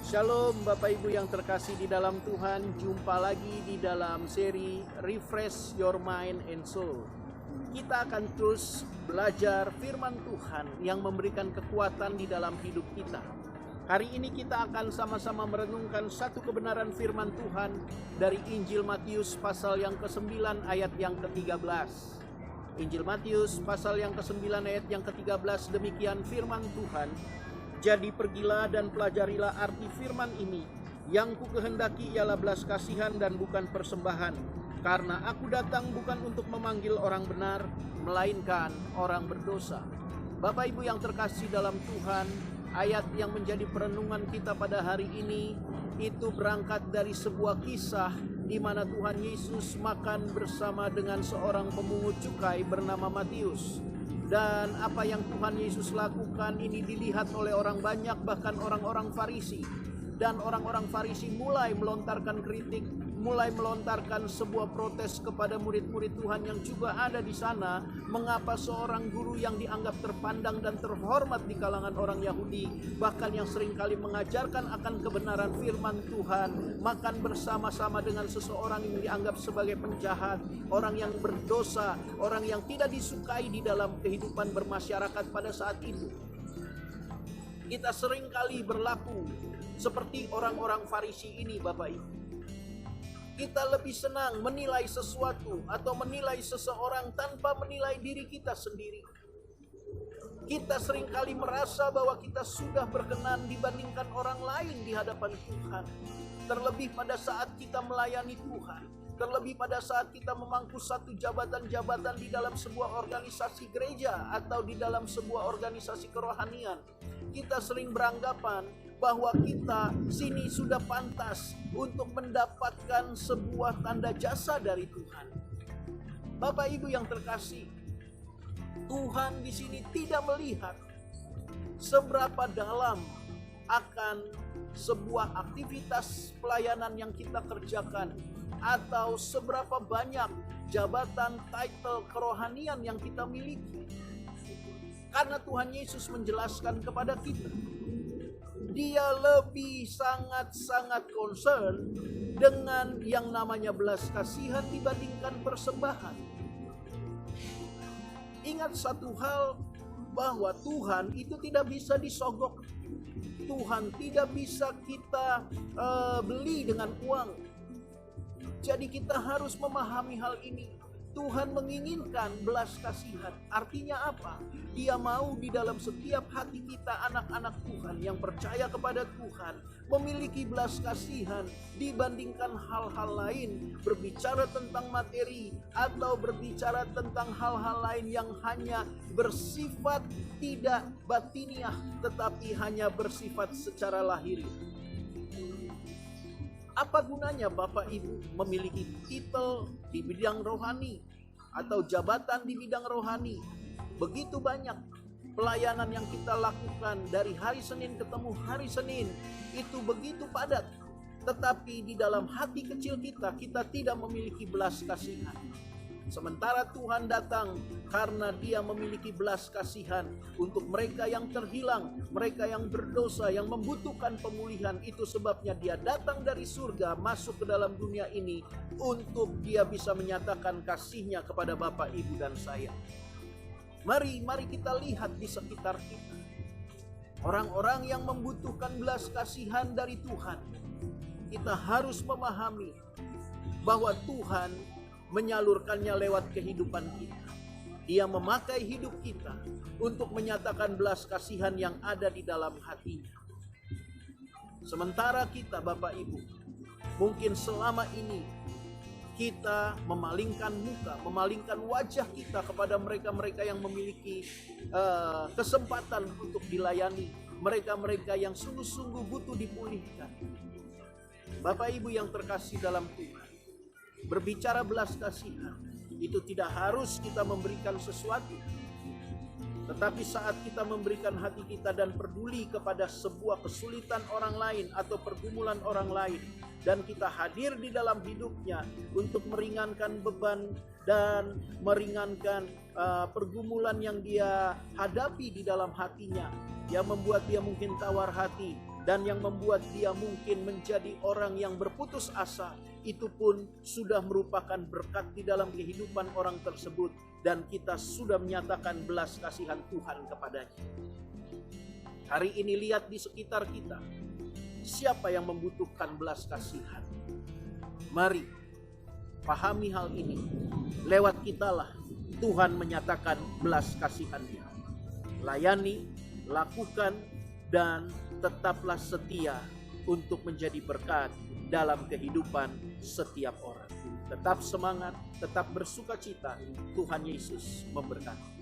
Shalom Bapak Ibu yang terkasih di dalam Tuhan. Jumpa lagi di dalam seri Refresh Your Mind and Soul. Kita akan terus belajar firman Tuhan yang memberikan kekuatan di dalam hidup kita. Hari ini kita akan sama-sama merenungkan satu kebenaran firman Tuhan dari Injil Matius pasal yang ke-9 ayat yang ke-13. Injil Matius pasal yang ke-9 ayat yang ke-13, demikian firman Tuhan. Jadi pergilah dan pelajarilah arti firman ini. Yang kukehendaki ialah belas kasihan dan bukan persembahan. Karena aku datang bukan untuk memanggil orang benar, melainkan orang berdosa. Bapak Ibu yang terkasih dalam Tuhan, ayat yang menjadi perenungan kita pada hari ini itu berangkat dari sebuah kisah di mana Tuhan Yesus makan bersama dengan seorang pemungut cukai bernama Matius. Dan apa yang Tuhan Yesus lakukan ini dilihat oleh orang banyak, bahkan orang-orang Farisi. Dan orang-orang Farisi mulai melontarkan kritik, mulai melontarkan sebuah protes kepada murid-murid Tuhan yang juga ada di sana. Mengapa seorang guru yang dianggap terpandang dan terhormat di kalangan orang Yahudi, bahkan yang seringkali mengajarkan akan kebenaran firman Tuhan, makan bersama-sama dengan seseorang yang dianggap sebagai penjahat, orang yang berdosa, orang yang tidak disukai di dalam kehidupan bermasyarakat pada saat itu. Kita seringkali berlaku seperti orang-orang Farisi ini, Bapak Ibu. Kita lebih senang menilai sesuatu atau menilai seseorang tanpa menilai diri kita sendiri. Kita seringkali merasa bahwa kita sudah berkenan dibandingkan orang lain di hadapan Tuhan. Terlebih pada saat kita melayani Tuhan. Terlebih pada saat kita memangku satu jabatan-jabatan di dalam sebuah organisasi gereja atau di dalam sebuah organisasi kerohanian. Kita sering beranggapan bahwa kita sini sudah pantas untuk mendapatkan sebuah tanda jasa dari Tuhan. Bapak Ibu yang terkasih, Tuhan di sini tidak melihat seberapa dalam akan sebuah aktivitas pelayanan yang kita kerjakan atau seberapa banyak jabatan title kerohanian yang kita miliki. Karena Tuhan Yesus menjelaskan kepada kita, Dia lebih sangat-sangat concern dengan yang namanya belas kasihan dibandingkan persembahan. Ingat satu hal, bahwa Tuhan itu tidak bisa disogok. Tuhan tidak bisa kita beli dengan uang. Jadi kita harus memahami hal ini. Tuhan menginginkan belas kasihan. Artinya apa? Dia mau di dalam setiap hati kita, anak-anak Tuhan yang percaya kepada Tuhan, memiliki belas kasihan dibandingkan hal-hal lain. Berbicara tentang materi atau berbicara tentang hal-hal lain yang hanya bersifat tidak batiniah, tetapi hanya bersifat secara lahiriah. Apa gunanya Bapak Ibu memiliki titel di bidang rohani atau jabatan di bidang rohani? Begitu banyak pelayanan yang kita lakukan dari hari Senin ketemu hari Senin, itu begitu padat. Tetapi di dalam hati kecil kita, kita tidak memiliki belas kasihan. Sementara Tuhan datang karena Dia memiliki belas kasihan untuk mereka yang terhilang, mereka yang berdosa, yang membutuhkan pemulihan. Itu sebabnya Dia datang dari surga masuk ke dalam dunia ini untuk Dia bisa menyatakan kasih-Nya kepada Bapak, Ibu, dan saya. Mari kita lihat di sekitar kita. Orang-orang yang membutuhkan belas kasihan dari Tuhan. Kita harus memahami bahwa Tuhan menyalurkannya lewat kehidupan kita. Dia memakai hidup kita untuk menyatakan belas kasihan yang ada di dalam hatinya. Sementara kita, Bapak Ibu, mungkin selama ini kita memalingkan muka, memalingkan wajah kita kepada mereka-mereka yang memiliki kesempatan untuk dilayani, mereka-mereka yang sungguh-sungguh butuh dipulihkan. Bapak Ibu yang terkasih dalam Tuhan, berbicara belas kasihan itu tidak harus kita memberikan sesuatu, tetapi saat kita memberikan hati kita dan peduli kepada sebuah kesulitan orang lain atau pergumulan orang lain, dan kita hadir di dalam hidupnya untuk meringankan beban dan meringankan pergumulan yang dia hadapi di dalam hatinya, yang membuat dia mungkin tawar hati dan yang membuat dia mungkin menjadi orang yang berputus asa, itu pun sudah merupakan berkat di dalam kehidupan orang tersebut, dan kita sudah menyatakan belas kasihan Tuhan kepadanya. Hari ini lihat di sekitar kita, siapa yang membutuhkan belas kasihan? Mari pahami hal ini. Lewat kitalah Tuhan menyatakan belas kasihan-Nya. Layani, lakukan, dan tetaplah setia untuk menjadi berkat dalam kehidupan setiap orang. Tetap semangat, tetap bersukacita. Tuhan Yesus memberkati.